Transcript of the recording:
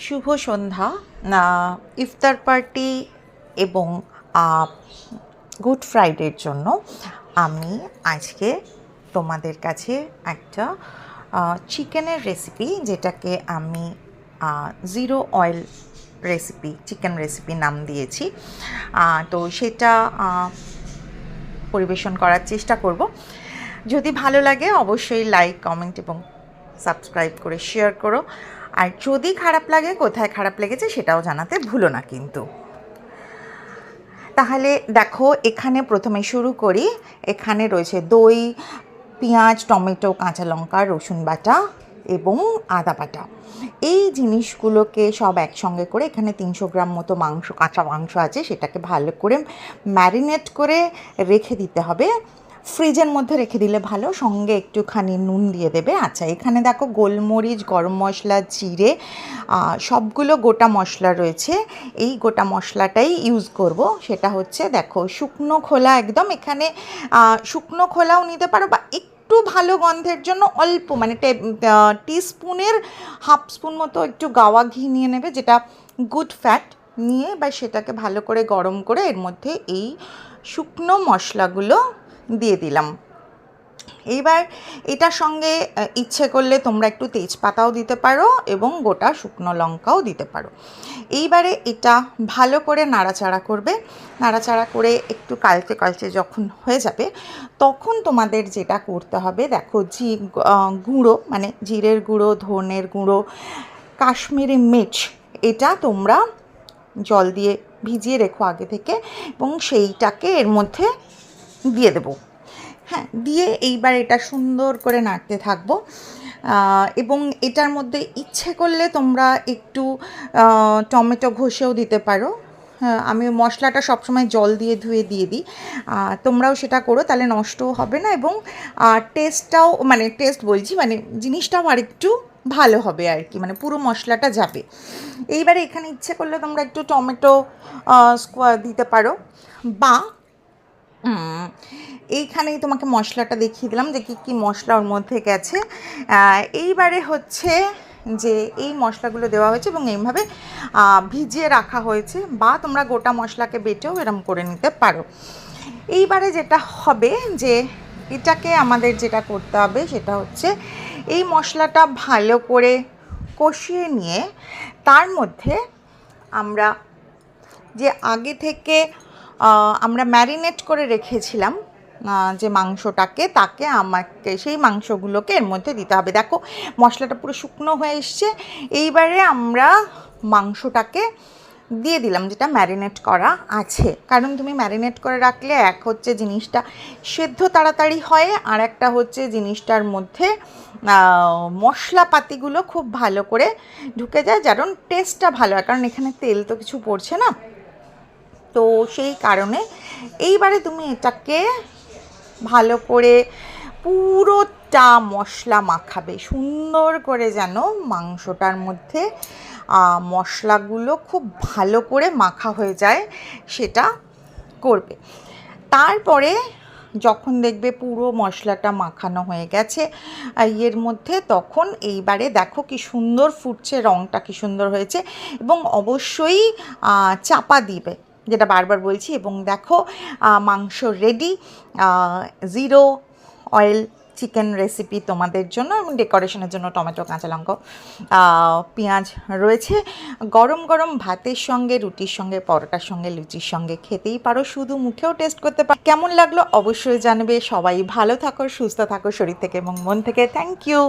শুভ সন্ধ্যা। ইফতার party এবং good ফ্রাইডের জন্য আমি আজকে তোমাদের কাছে একটা চিকেনের রেসিপি, যেটাকে আমি zero oil recipe, chicken recipe নাম দিয়েছি। তো সেটা পরিবেশন করার চেষ্টা করব। যদি ভালো লাগে অবশ্যই লাইক, কমেন্ট এবং সাবস্ক্রাইব করে শেয়ার করো। আর যদি খারাপ লাগে, কোথায় খারাপ লেগেছে সেটাও জানাতে ভুলো না কিন্তু। তাহলে দেখো, এখানে প্রথমে শুরু করি। এখানে রয়েছে দই, পেঁয়াজ, টমেটো, কাঁচা লঙ্কা, রসুন বাটা এবং আদা বাটা। এই জিনিসগুলোকে সব একসঙ্গে করে, এখানে 300 গ্রাম মতো মাংস, কাঁচা মাংস আছে, সেটাকে ভালো করে ম্যারিনেট করে রেখে দিতে হবে। ফ্রিজের মধ্যে রেখে দিলে ভালো, সঙ্গে একটুখানি নুন দিয়ে দেবে। আচ্ছা, এখানে দেখো গোলমরিচ, গরম মশলা, জিরে, সবগুলো গোটা মশলা রয়েছে। এই গোটা মশলাটাই ইউজ করব। সেটা হচ্ছে, দেখো, শুকনো খোলা একদম। এখানে শুকনো খোলাও নিতে পারো, বা একটু ভালো গন্ধের জন্য অল্প, মানে টিস্পুনের হাফ স্পুন মতো একটু গাওয়া ঘি নিয়ে নেবে, যেটা গুড ফ্যাট নিয়ে, বা সেটাকে ভালো করে গরম করে এর মধ্যে এই শুকনো মশলাগুলো দিয়ে দিলাম। এইবার এটার সঙ্গে ইচ্ছে করলে তোমরা একটু তেজপাতাও দিতে পারো এবং গোটা শুকনো লঙ্কাও দিতে পারো। এইবারে এটা ভালো করে নাড়াচাড়া করবে। নাড়াচাড়া করে একটু কালচে কালচে যখন হয়ে যাবে, তখন তোমাদের যেটা করতে হবে, দেখো, গুঁড়ো, মানে জিরের গুঁড়ো, ধনের গুঁড়ো, কাশ্মীরি মির্চ, এটা তোমরা জল দিয়ে ভিজিয়ে রেখো আগে থেকে, এবং সেইটাকে এর মধ্যে দিয়ে দেবো। হ্যাঁ, দিয়ে এইবার এটা সুন্দর করে নাড়তে থাকবো। এবং এটার মধ্যে ইচ্ছে করলে তোমরা একটু টমেটো ঘষেও দিতে পারো। আমি মশলাটা সবসময় জল দিয়ে ধুয়ে দিয়ে দিই। তোমরাও সেটা করো, তাহলে নষ্টও হবে না, এবং টেস্টটাও, মানে টেস্ট বলছি, মানে জিনিসটাও আরেকটু ভালো হবে আর কি, মানে পুরো মশলাটা যাবে। এইবারে এখানে ইচ্ছে করলে তোমরা একটু টমেটো স্কোয়ার দিতে পারো, বা এইখানেই তোমাকে মশলাটা দেখিয়ে দিলাম যে কী মশলা ওর মধ্যে গেছে। এইবারে হচ্ছে যে এই মশলাগুলো দেওয়া হয়েছে এবং এইভাবে ভিজিয়ে রাখা হয়েছে, বা তোমরা গোটা মশলাকে বেটেও এরম করে নিতে পারো। এইবারে যেটা হবে, যে এটাকে আমাদের যেটা করতে হবে সেটা হচ্ছে, এই মশলাটা ভালো করে কষিয়ে নিয়ে তার মধ্যে আমরা যে আগে থেকে আমরা ম্যারিনেট করে রেখেছিলাম যে মাংসটাকে, আমাকে সেই মাংসগুলোকে এর মধ্যে দিতে হবে। দেখো, মশলাটা পুরো শুকনো হয়ে এসছে। এইবারে আমরা মাংসটাকে দিয়ে দিলাম, যেটা ম্যারিনেট করা আছে। কারণ তুমি ম্যারিনেট করে রাখলে, এক হচ্ছে জিনিসটা সেদ্ধ তাড়াতাড়ি হয়, আর একটা হচ্ছে জিনিসটার মধ্যে মশলাপাতিগুলো খুব ভালো করে ঢুকে যায়, কারণ টেস্টটা ভালো হয়, কারণ এখানে তেল তো কিছু পড়ছে না। তো সেই কারণে এইবারে তুমি এটাকে ভালো করে পুরোটা মশলা মাখাবে, সুন্দর করে, যেন মাংসটার মধ্যে মশলাগুলো খুব ভালো করে মাখা হয়ে যায়, সেটা করবে। তারপরে যখন দেখবে পুরো মশলাটা মাখানো হয়ে গেছে এর মধ্যে, তখন এইবারে দেখো কি সুন্দর ফুটছে, রঙটা কি সুন্দর হয়েছে, এবং অবশ্যই চাপা দিবে, যেটা বারবার বলছি। এবং দেখো, মাংস ready, zero oil chicken recipe তোমাদের জন্য। এবং ডেকোরেশনের জন্য টমেটো, কাঁচা লঙ্কা, পেঁয়াজ রয়েছে। গরম গরম ভাতের সঙ্গে, রুটির সঙ্গে, পরোটার সঙ্গে, লুচির সঙ্গে খেতেই পারো, শুধু মুখেও টেস্ট করতে পারো। কেমন লাগলো অবশ্যই জানবে। সবাই ভালো থাকো, সুস্থ থাকো, শরীর থেকে এবং মন থেকে। Thank you.